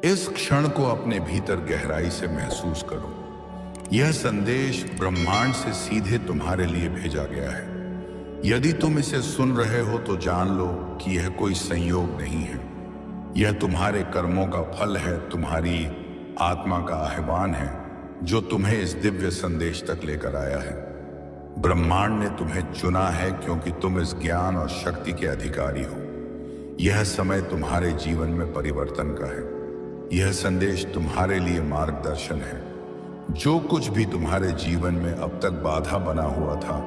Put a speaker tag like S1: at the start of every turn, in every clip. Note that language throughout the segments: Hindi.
S1: इस क्षण को अपने भीतर गहराई से महसूस करो। यह संदेश ब्रह्मांड से सीधे तुम्हारे लिए भेजा गया है। यदि तुम इसे सुन रहे हो तो जान लो कि यह कोई संयोग नहीं है। यह तुम्हारे कर्मों का फल है, तुम्हारी आत्मा का आह्वान है जो तुम्हें इस दिव्य संदेश तक लेकर आया है। ब्रह्मांड ने तुम्हें चुना है क्योंकि तुम इस ज्ञान और शक्ति के अधिकारी हो। यह समय तुम्हारे जीवन में परिवर्तन का है। यह संदेश तुम्हारे लिए मार्गदर्शन है। जो कुछ भी तुम्हारे जीवन में अब तक बाधा बना हुआ था,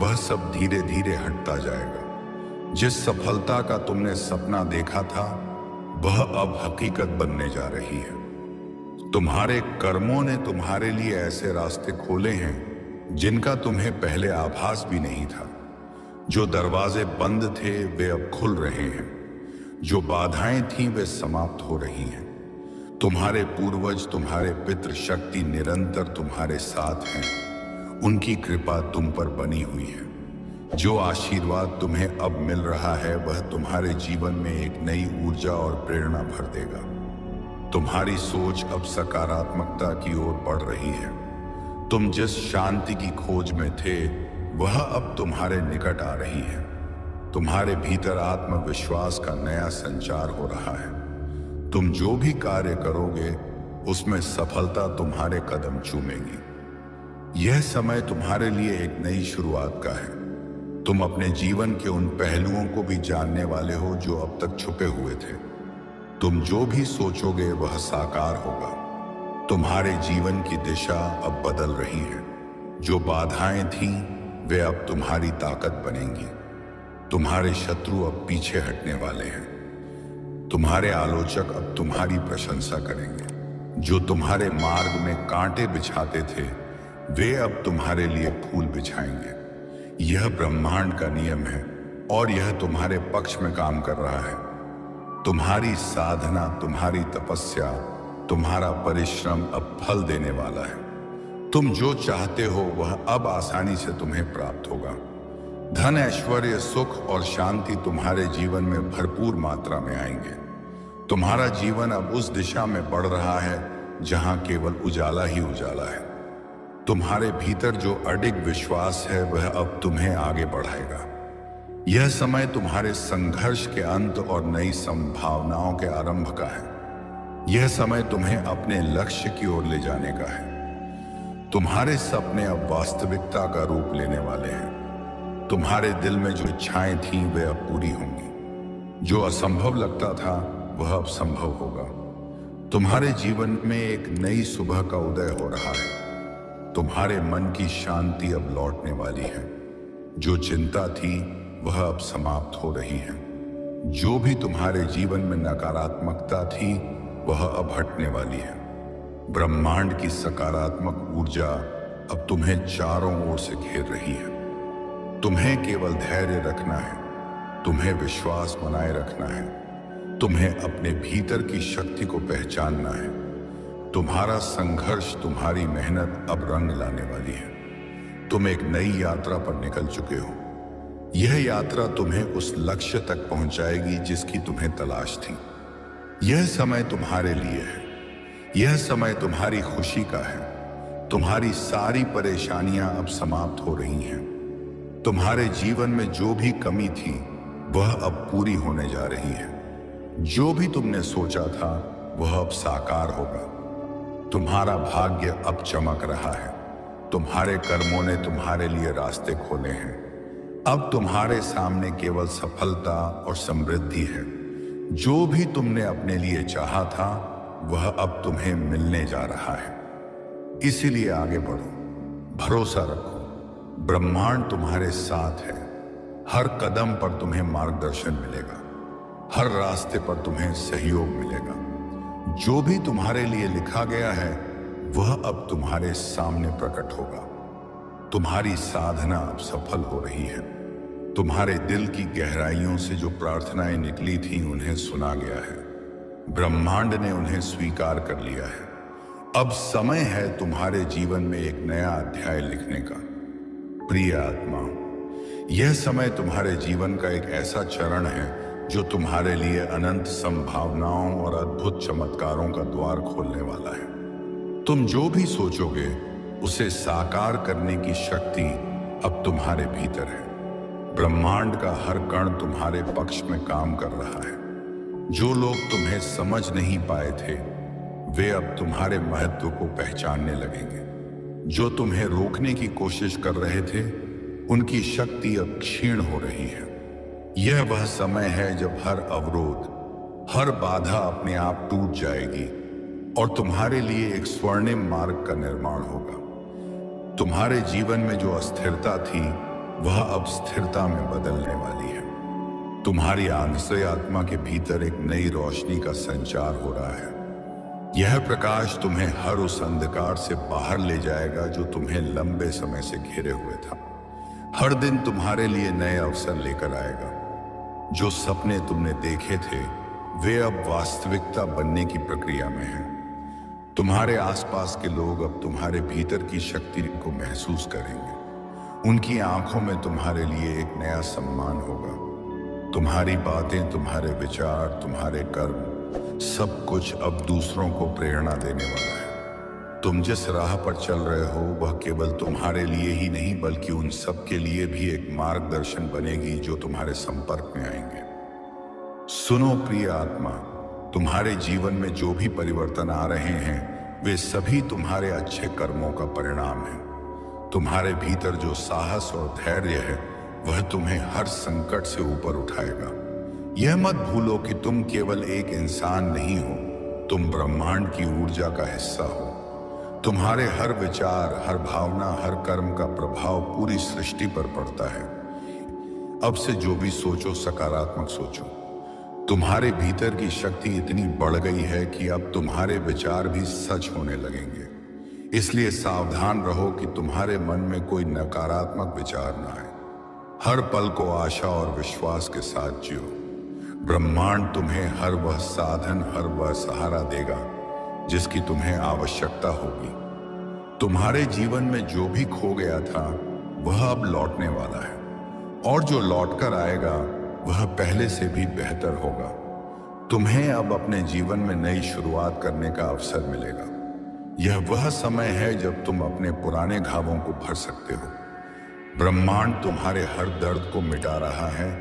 S1: वह सब धीरे धीरे हटता जाएगा। जिस सफलता का तुमने सपना देखा था, वह अब हकीकत बनने जा रही है। तुम्हारे कर्मों ने तुम्हारे लिए ऐसे रास्ते खोले हैं जिनका तुम्हें पहले आभास भी नहीं था। जो दरवाजे बंद थे वे अब खुल रहे हैं। जो बाधाएं थीं वे समाप्त हो रही हैं। तुम्हारे पूर्वज, तुम्हारे पितृ शक्ति निरंतर तुम्हारे साथ हैं। उनकी कृपा तुम पर बनी हुई है। जो आशीर्वाद तुम्हें अब मिल रहा है वह तुम्हारे जीवन में एक नई ऊर्जा और प्रेरणा भर देगा। तुम्हारी सोच अब सकारात्मकता की ओर बढ़ रही है। तुम जिस शांति की खोज में थे वह अब तुम्हारे निकट आ रही है। तुम्हारे भीतर आत्मविश्वास का नया संचार हो रहा है। तुम जो भी कार्य करोगे उसमें सफलता तुम्हारे कदम चूमेगी। यह समय तुम्हारे लिए एक नई शुरुआत का है। तुम अपने जीवन के उन पहलुओं को भी जानने वाले हो जो अब तक छुपे हुए थे। तुम जो भी सोचोगे वह साकार होगा। तुम्हारे जीवन की दिशा अब बदल रही है। जो बाधाएं थीं वे अब तुम्हारी ताकत बनेंगी। तुम्हारे शत्रु अब पीछे हटने वाले हैं। तुम्हारे आलोचक अब तुम्हारी प्रशंसा करेंगे। जो तुम्हारे मार्ग में कांटे बिछाते थे वे अब तुम्हारे लिए फूल बिछाएंगे। यह ब्रह्मांड का नियम है और यह तुम्हारे पक्ष में काम कर रहा है। तुम्हारी साधना, तुम्हारी तपस्या, तुम्हारा परिश्रम अब फल देने वाला है। तुम जो चाहते हो वह अब आसानी से तुम्हें प्राप्त होगा। धन, ऐश्वर्य, सुख और शांति तुम्हारे जीवन में भरपूर मात्रा में आएंगे। तुम्हारा जीवन अब उस दिशा में बढ़ रहा है जहां केवल उजाला ही उजाला है। तुम्हारे भीतर जो अडिग विश्वास है वह अब तुम्हें आगे बढ़ाएगा। यह समय तुम्हारे संघर्ष के अंत और नई संभावनाओं के आरंभ का है। यह समय तुम्हें अपने लक्ष्य की ओर ले जाने का है। तुम्हारे सपने अब वास्तविकता का रूप लेने वाले हैं। तुम्हारे दिल में जो इच्छाएं थीं वे अब पूरी होंगी। जो असंभव लगता था वह अब संभव होगा। तुम्हारे जीवन में एक नई सुबह का उदय हो रहा है। तुम्हारे मन की शांति अब लौटने वाली है। जो चिंता थी वह अब समाप्त हो रही है। जो भी तुम्हारे जीवन में नकारात्मकता थी वह अब हटने वाली है। ब्रह्मांड की सकारात्मक ऊर्जा अब तुम्हें चारों ओर से घेर रही है। तुम्हें केवल धैर्य रखना है। तुम्हें विश्वास बनाए रखना है। तुम्हें अपने भीतर की शक्ति को पहचानना है। तुम्हारा संघर्ष, तुम्हारी मेहनत अब रंग लाने वाली है। तुम एक नई यात्रा पर निकल चुके हो। यह यात्रा तुम्हें उस लक्ष्य तक पहुंचाएगी जिसकी तुम्हें तलाश थी। यह समय तुम्हारे लिए है। यह समय तुम्हारी खुशी का है। तुम्हारी सारी परेशानियां अब समाप्त हो रही हैं। तुम्हारे जीवन में जो भी कमी थी वह अब पूरी होने जा रही है। जो भी तुमने सोचा था वह अब साकार होगा। तुम्हारा भाग्य अब चमक रहा है। तुम्हारे कर्मों ने तुम्हारे लिए रास्ते खोले हैं। अब तुम्हारे सामने केवल सफलता और समृद्धि है। जो भी तुमने अपने लिए चाहा था वह अब तुम्हें मिलने जा रहा है। इसीलिए आगे बढ़ो, भरोसा रखो। ब्रह्मांड तुम्हारे साथ है। हर कदम पर तुम्हें मार्गदर्शन मिलेगा। हर रास्ते पर तुम्हें सहयोग मिलेगा। जो भी तुम्हारे लिए लिखा गया है वह अब तुम्हारे सामने प्रकट होगा। तुम्हारी साधना अब सफल हो रही है। तुम्हारे दिल की गहराइयों से जो प्रार्थनाएं निकली थीं उन्हें सुना गया है। ब्रह्मांड ने उन्हें स्वीकार कर लिया है। अब समय है तुम्हारे जीवन में एक नया अध्याय लिखने का। प्रिय आत्मा, यह समय तुम्हारे जीवन का एक ऐसा चरण है जो तुम्हारे लिए अनंत संभावनाओं और अद्भुत चमत्कारों का द्वार खोलने वाला है। तुम जो भी सोचोगे उसे साकार करने की शक्ति अब तुम्हारे भीतर है। ब्रह्मांड का हर कण तुम्हारे पक्ष में काम कर रहा है। जो लोग तुम्हें समझ नहीं पाए थे वे अब तुम्हारे महत्व को पहचानने लगेंगे। जो तुम्हें रोकने की कोशिश कर रहे थे उनकी शक्ति अब क्षीण हो रही है। यह वह समय है जब हर अवरोध, हर बाधा अपने आप टूट जाएगी और तुम्हारे लिए एक स्वर्णिम मार्ग का निर्माण होगा। तुम्हारे जीवन में जो अस्थिरता थी वह अब स्थिरता में बदलने वाली है। तुम्हारी आंतरिक आत्मा के भीतर एक नई रोशनी का संचार हो रहा है। यह प्रकाश तुम्हें हर उस अंधकार से बाहर ले जाएगा जो तुम्हें लंबे समय से घेरे हुए था। हर दिन तुम्हारे लिए नए अवसर लेकर आएगा। जो सपने तुमने देखे थे वे अब वास्तविकता बनने की प्रक्रिया में हैं। तुम्हारे आसपास के लोग अब तुम्हारे भीतर की शक्ति को महसूस करेंगे। उनकी आंखों में तुम्हारे लिए एक नया सम्मान होगा। तुम्हारी बातें, तुम्हारे विचार, तुम्हारे कर्म, सब कुछ अब दूसरों को प्रेरणा देने वाला है। तुम जिस राह पर चल रहे हो वह केवल तुम्हारे लिए ही नहीं बल्कि उन सब के लिए भी एक मार्गदर्शन बनेगी जो तुम्हारे संपर्क में आएंगे। सुनो प्रिय आत्मा, तुम्हारे जीवन में जो भी परिवर्तन आ रहे हैं वे सभी तुम्हारे अच्छे कर्मों का परिणाम है। तुम्हारे भीतर जो साहस और धैर्य है वह तुम्हें हर संकट से ऊपर उठाएगा। यह मत भूलो कि तुम केवल एक इंसान नहीं हो, तुम ब्रह्मांड की ऊर्जा का हिस्सा हो। तुम्हारे हर विचार, हर भावना, हर कर्म का प्रभाव पूरी सृष्टि पर पड़ता है। अब से जो भी सोचो सकारात्मक सोचो। तुम्हारे भीतर की शक्ति इतनी बढ़ गई है कि अब तुम्हारे विचार भी सच होने लगेंगे। इसलिए सावधान रहो कि तुम्हारे मन में कोई नकारात्मक विचार न आए। हर पल को आशा और विश्वास के साथ जियो। ब्रह्मांड तुम्हें हर वह साधन, हर वह सहारा देगा जिसकी तुम्हें आवश्यकता होगी। तुम्हारे जीवन में जो भी खो गया था वह अब लौटने वाला है और जो लौटकर आएगा वह पहले से भी बेहतर होगा। तुम्हें अब अपने जीवन में नई शुरुआत करने का अवसर मिलेगा। यह वह समय है जब तुम अपने पुराने घावों को भर सकते हो। ब्रह्मांड तुम्हारे हर दर्द को मिटा रहा है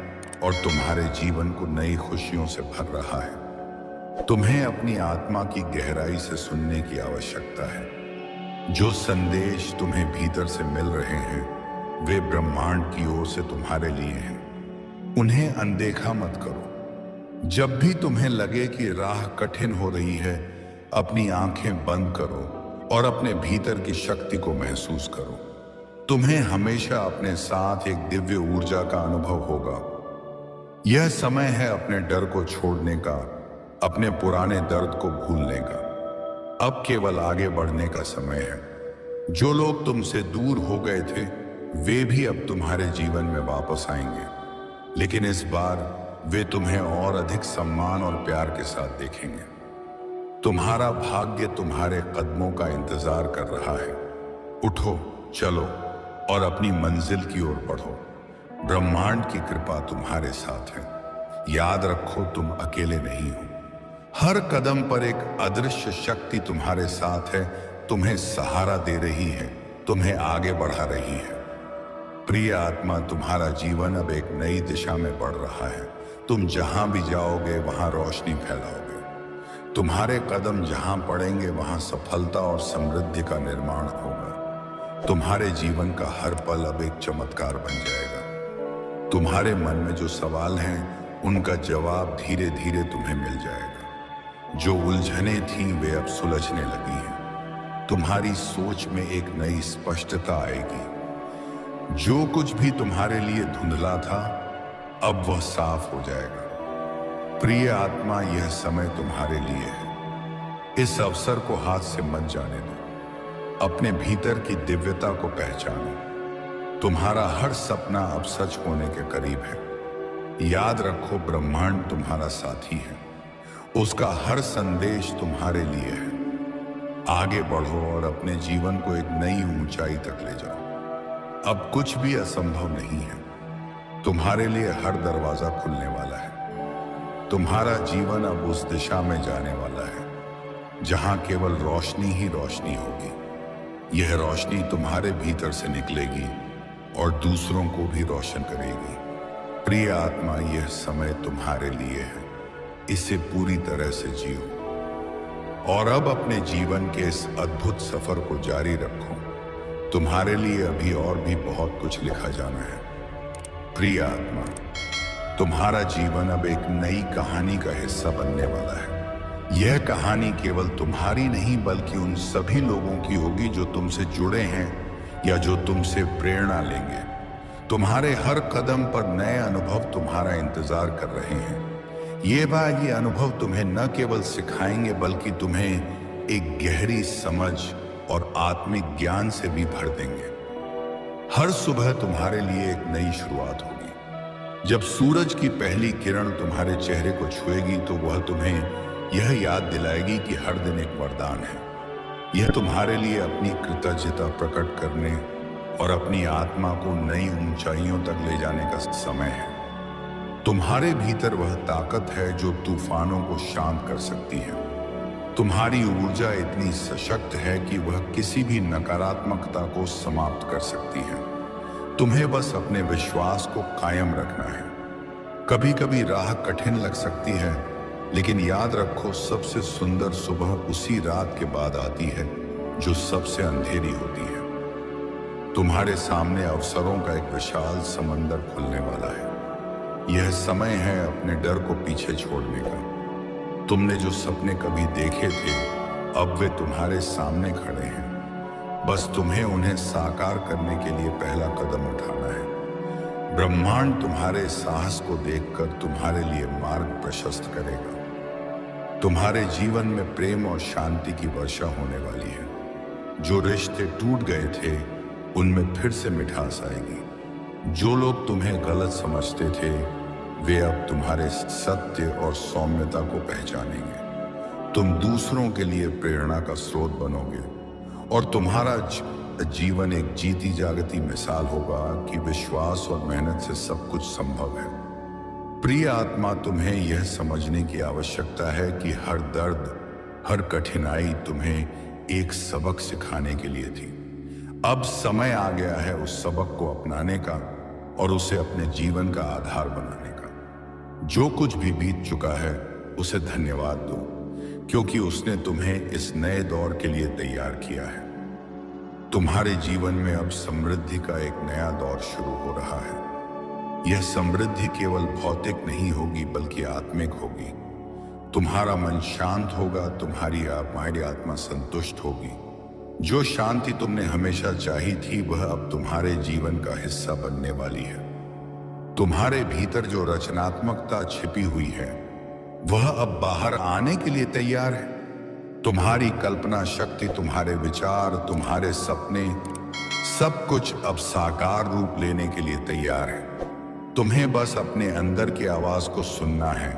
S1: और तुम्हारे जीवन को नई खुशियों से भर रहा है। तुम्हें अपनी आत्मा की गहराई से सुनने की आवश्यकता है। जो संदेश तुम्हें भीतर से मिल रहे हैं वे ब्रह्मांड की ओर से तुम्हारे लिए हैं। उन्हें अनदेखा मत करो। जब भी तुम्हें लगे कि राह कठिन हो रही है, अपनी आंखें बंद करो और अपने भीतर की शक्ति को महसूस करो। तुम्हें हमेशा अपने साथ एक दिव्य ऊर्जा का अनुभव होगा। यह समय है अपने डर को छोड़ने का, अपने पुराने दर्द को भूलने का। अब केवल आगे बढ़ने का समय है। जो लोग तुमसे दूर हो गए थे वे भी अब तुम्हारे जीवन में वापस आएंगे, लेकिन इस बार वे तुम्हें और अधिक सम्मान और प्यार के साथ देखेंगे। तुम्हारा भाग्य तुम्हारे कदमों का इंतजार कर रहा है। उठो, चलो और अपनी मंजिल की ओर बढ़ो। ब्रह्मांड की कृपा तुम्हारे साथ है। याद रखो, तुम अकेले नहीं हो। हर कदम पर एक अदृश्य शक्ति तुम्हारे साथ है, तुम्हें सहारा दे रही है, तुम्हें आगे बढ़ा रही है। प्रिय आत्मा, तुम्हारा जीवन अब एक नई दिशा में बढ़ रहा है। तुम जहां भी जाओगे वहां रोशनी फैलाओगे। तुम्हारे कदम जहां पड़ेंगे वहां सफलता और समृद्धि का निर्माण होगा। तुम्हारे जीवन का हर पल अब एक चमत्कार बन जाएगा। तुम्हारे मन में जो सवाल हैं उनका जवाब धीरे धीरे तुम्हें मिल जाएगा। जो उलझनें थीं वे अब सुलझने लगी हैं। तुम्हारी सोच में एक नई स्पष्टता आएगी। जो कुछ भी तुम्हारे लिए धुंधला था अब वह साफ हो जाएगा। प्रिय आत्मा, यह समय तुम्हारे लिए है। इस अवसर को हाथ से मत जाने दो। अपने भीतर की दिव्यता को पहचानो। तुम्हारा हर सपना अब सच होने के करीब है। याद रखो, ब्रह्मांड तुम्हारा साथी है। उसका हर संदेश तुम्हारे लिए है। आगे बढ़ो और अपने जीवन को एक नई ऊंचाई तक ले जाओ। अब कुछ भी असंभव नहीं है। तुम्हारे लिए हर दरवाजा खुलने वाला है। तुम्हारा जीवन अब उस दिशा में जाने वाला है जहां केवल रोशनी ही रोशनी होगी। यह रोशनी तुम्हारे भीतर से निकलेगी और दूसरों को भी रोशन करेगी। प्रिय आत्मा, यह समय तुम्हारे लिए है, इसे पूरी तरह से जियो और अब अपने जीवन के इस अद्भुत सफर को जारी रखो। तुम्हारे लिए अभी और भी बहुत कुछ लिखा जाना है। प्रिय आत्मा, तुम्हारा जीवन अब एक नई कहानी का हिस्सा बनने वाला है। यह कहानी केवल तुम्हारी नहीं बल्कि उन सभी लोगों की होगी जो तुमसे जुड़े हैं या जो तुमसे प्रेरणा लेंगे। तुम्हारे हर कदम पर नए अनुभव तुम्हारा इंतजार कर रहे हैं। ये अनुभव तुम्हें न केवल सिखाएंगे बल्कि तुम्हें एक गहरी समझ और आत्मिक ज्ञान से भी भर देंगे। हर सुबह तुम्हारे लिए एक नई शुरुआत होगी। जब सूरज की पहली किरण तुम्हारे चेहरे को छुएगी तो वह तुम्हें यह याद दिलाएगी कि हर दिन एक वरदान है। यह तुम्हारे लिए अपनी कृतज्ञता प्रकट करने और अपनी आत्मा को नई ऊंचाइयों तक ले जाने का समय है। तुम्हारे भीतर वह ताकत है जो तूफानों को शांत कर सकती है। तुम्हारी ऊर्जा इतनी सशक्त है कि वह किसी भी नकारात्मकता को समाप्त कर सकती है। तुम्हें बस अपने विश्वास को कायम रखना है। कभी कभी राह कठिन लग सकती है, लेकिन याद रखो, सबसे सुंदर सुबह उसी रात के बाद आती है जो सबसे अंधेरी होती है। तुम्हारे सामने अवसरों का एक विशाल समंदर खुलने वाला है। यह समय है अपने डर को पीछे छोड़ने का। तुमने जो सपने कभी देखे थे, अब वे तुम्हारे सामने खड़े हैं। बस तुम्हें उन्हें साकार करने के लिए पहला कदम उठाना है। ब्रह्मांड तुम्हारे साहस को देखकर तुम्हारे लिए मार्ग प्रशस्त करेगा। तुम्हारे जीवन में प्रेम और शांति की वर्षा होने वाली है। जो रिश्ते टूट गए थे, उनमें फिर से मिठास आएगी। जो लोग तुम्हें गलत समझते थे, वे अब तुम्हारे सत्य और सौम्यता को पहचानेंगे। तुम दूसरों के लिए प्रेरणा का स्रोत बनोगे और तुम्हारा जीवन एक जीती जागती मिसाल होगा कि विश्वास और मेहनत से सब कुछ संभव है। प्रिय आत्मा, तुम्हें यह समझने की आवश्यकता है कि हर दर्द, हर कठिनाई तुम्हें एक सबक सिखाने के लिए थी। अब समय आ गया है उस सबक को अपनाने का और उसे अपने जीवन का आधार बनाने का। जो कुछ भी बीत चुका है उसे धन्यवाद दो, क्योंकि उसने तुम्हें इस नए दौर के लिए तैयार किया है। तुम्हारे जीवन में अब समृद्धि का एक नया दौर शुरू हो रहा है। यह समृद्धि केवल भौतिक नहीं होगी बल्कि आत्मिक होगी। तुम्हारा मन शांत होगा, तुम्हारी आत्मा संतुष्ट होगी। जो शांति तुमने हमेशा चाही थी वह अब तुम्हारे जीवन का हिस्सा बनने वाली है। तुम्हारे भीतर जो रचनात्मकता छिपी हुई है वह अब बाहर आने के लिए तैयार है। तुम्हारी कल्पना शक्ति, तुम्हारे विचार, तुम्हारे सपने, सब कुछ अब साकार रूप लेने के लिए तैयार है। तुम्हें बस अपने अंदर की आवाज को सुनना है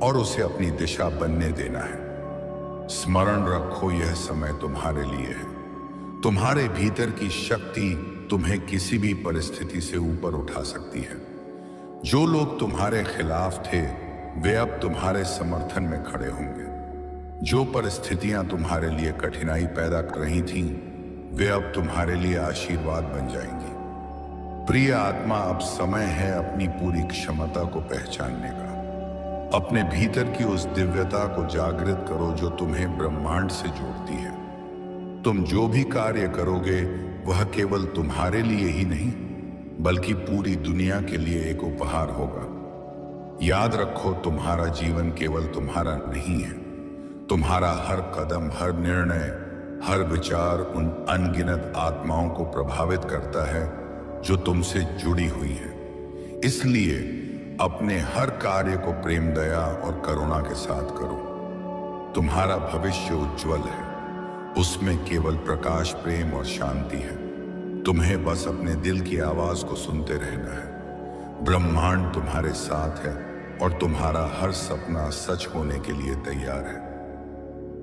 S1: और उसे अपनी दिशा बनने देना है। स्मरण रखो, यह समय तुम्हारे लिए है। तुम्हारे भीतर की शक्ति तुम्हें किसी भी परिस्थिति से ऊपर उठा सकती है। जो लोग तुम्हारे खिलाफ थे वे अब तुम्हारे समर्थन में खड़े होंगे। जो परिस्थितियां तुम्हारे लिए कठिनाई पैदा कर रही थीं, वे अब तुम्हारे लिए आशीर्वाद बन जाएंगी। प्रिय आत्मा, अब समय है अपनी पूरी क्षमता को पहचानने का। अपने भीतर की उस दिव्यता को जागृत करो जो तुम्हें ब्रह्मांड से जोड़ती है। तुम जो भी कार्य करोगे वह केवल तुम्हारे लिए ही नहीं बल्कि पूरी दुनिया के लिए एक उपहार होगा। याद रखो, तुम्हारा जीवन केवल तुम्हारा नहीं है। तुम्हारा हर कदम, हर निर्णय, हर विचार उन अनगिनत आत्माओं को प्रभावित करता है जो तुमसे जुड़ी हुई है। इसलिए अपने हर कार्य को प्रेम, दया और करुणा के साथ करो। तुम्हारा भविष्य उज्जवल है, उसमें केवल प्रकाश, प्रेम और शांति है। तुम्हें बस अपने दिल की आवाज को सुनते रहना है। ब्रह्मांड तुम्हारे साथ है और तुम्हारा हर सपना सच होने के लिए तैयार है।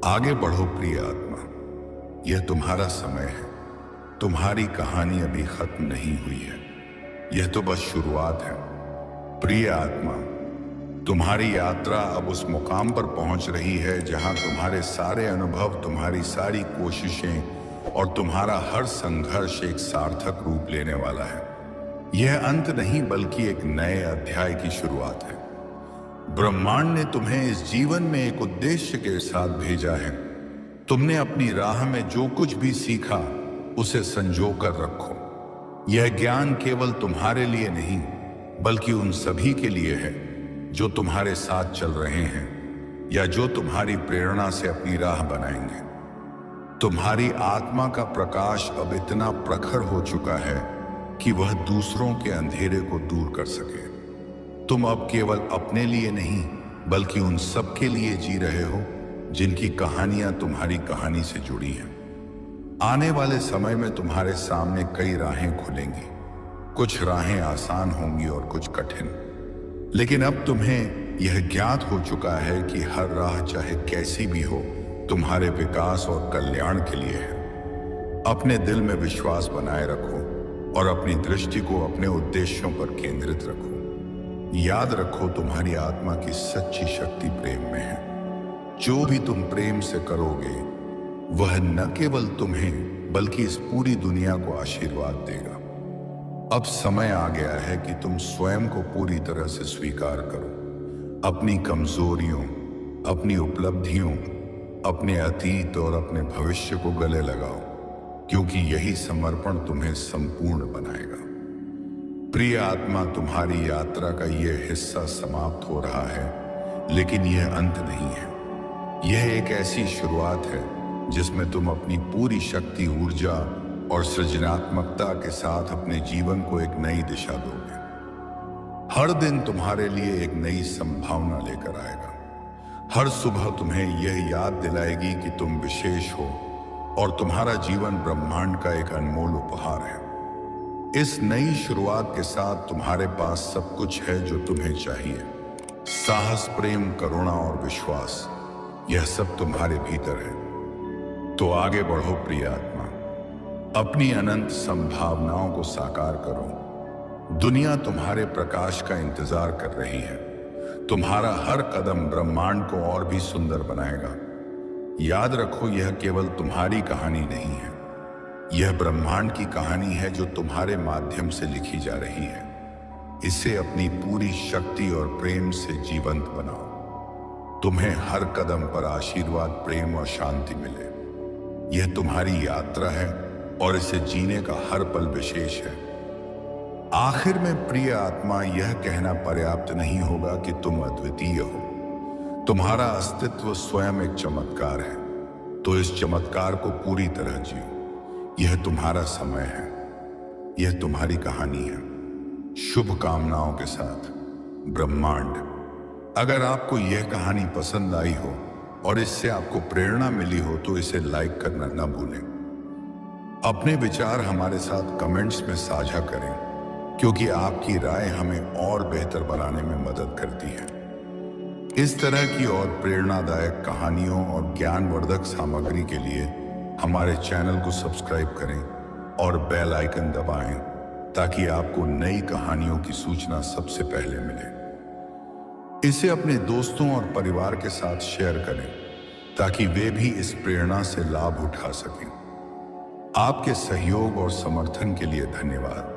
S1: आगे बढ़ो प्रिय आत्मा, यह तुम्हारा समय है। तुम्हारी कहानी अभी खत्म नहीं हुई है, यह तो बस शुरुआत है। प्रिय आत्मा, तुम्हारी यात्रा अब उस मुकाम पर पहुंच रही है जहां तुम्हारे सारे अनुभव, तुम्हारी सारी कोशिशें और तुम्हारा हर संघर्ष एक सार्थक रूप लेने वाला है। यह अंत नहीं बल्कि एक नए अध्याय की शुरुआत है। ब्रह्मांड ने तुम्हें इस जीवन में एक उद्देश्य के साथ भेजा है। तुमने अपनी राह में जो कुछ भी सीखा उसे संजो कर रखो। यह ज्ञान केवल तुम्हारे लिए नहीं बल्कि उन सभी के लिए है जो तुम्हारे साथ चल रहे हैं या जो तुम्हारी प्रेरणा से अपनी राह बनाएंगे। तुम्हारी आत्मा का प्रकाश अब इतना प्रखर हो चुका है कि वह दूसरों के अंधेरे को दूर कर सके। तुम अब केवल अपने लिए नहीं बल्कि उन सब के लिए जी रहे हो जिनकी कहानियां तुम्हारी कहानी से जुड़ी हैं। आने वाले समय में तुम्हारे सामने कई राहें खुलेंगी। कुछ राहें आसान होंगी और कुछ कठिन, लेकिन अब तुम्हें यह ज्ञात हो चुका है कि हर राह चाहे कैसी भी हो तुम्हारे विकास और कल्याण के लिए है। अपने दिल में विश्वास बनाए रखो और अपनी दृष्टि को अपने उद्देश्यों पर केंद्रित रखो। याद रखो, तुम्हारी आत्मा की सच्ची शक्ति प्रेम में है। जो भी तुम प्रेम से करोगे वह न केवल तुम्हें बल्कि इस पूरी दुनिया को आशीर्वाद देगा। अब समय आ गया है कि तुम स्वयं को पूरी तरह से स्वीकार करो। अपनी कमजोरियों, अपनी उपलब्धियों, अपने अतीत और अपने भविष्य को गले लगाओ, क्योंकि यही समर्पण तुम्हें संपूर्ण बनाएगा। प्रिय आत्मा, तुम्हारी यात्रा का यह हिस्सा समाप्त हो रहा है, लेकिन यह अंत नहीं है। यह एक ऐसी शुरुआत है जिसमें तुम अपनी पूरी शक्ति, ऊर्जा और सृजनात्मकता के साथ अपने जीवन को एक नई दिशा दोगे। हर दिन तुम्हारे लिए एक नई संभावना लेकर आएगा। हर सुबह तुम्हें यह याद दिलाएगी कि तुम विशेष हो और तुम्हारा जीवन ब्रह्मांड का एक अनमोल उपहार है। इस नई शुरुआत के साथ तुम्हारे पास सब कुछ है जो तुम्हें चाहिए। साहस, प्रेम, करुणा और विश्वास, यह सब तुम्हारे भीतर है। तो आगे बढ़ो प्रिय आत्मा, अपनी अनंत संभावनाओं को साकार करो। दुनिया तुम्हारे प्रकाश का इंतजार कर रही है। तुम्हारा हर कदम ब्रह्मांड को और भी सुंदर बनाएगा। याद रखो, यह केवल तुम्हारी कहानी नहीं है, यह ब्रह्मांड की कहानी है जो तुम्हारे माध्यम से लिखी जा रही है। इसे अपनी पूरी शक्ति और प्रेम से जीवंत बनाओ। तुम्हें हर कदम पर आशीर्वाद, प्रेम और शांति मिले। यह तुम्हारी यात्रा है और इसे जीने का हर पल विशेष है। आखिर में प्रिय आत्मा, यह कहना पर्याप्त नहीं होगा कि तुम अद्वितीय हो। तुम्हारा अस्तित्व स्वयं एक चमत्कार है, तो इस चमत्कार को पूरी तरह जियो। यह तुम्हारा समय है, यह तुम्हारी कहानी है। शुभकामनाओं के साथ, ब्रह्मांड। अगर आपको यह कहानी पसंद आई हो और इससे आपको प्रेरणा मिली हो तो इसे लाइक करना न भूलें। अपने विचार हमारे साथ कमेंट्स में साझा करें, क्योंकि आपकी राय हमें और बेहतर बनाने में मदद करती है। इस तरह की और प्रेरणादायक कहानियों और ज्ञानवर्धक सामग्री के लिए हमारे चैनल को सब्सक्राइब करें और बेल आइकन दबाएं, ताकि आपको नई कहानियों की सूचना सबसे पहले मिले। इसे अपने दोस्तों और परिवार के साथ शेयर करें ताकि वे भी इस प्रेरणा से लाभ उठा सकें। आपके सहयोग और समर्थन के लिए धन्यवाद।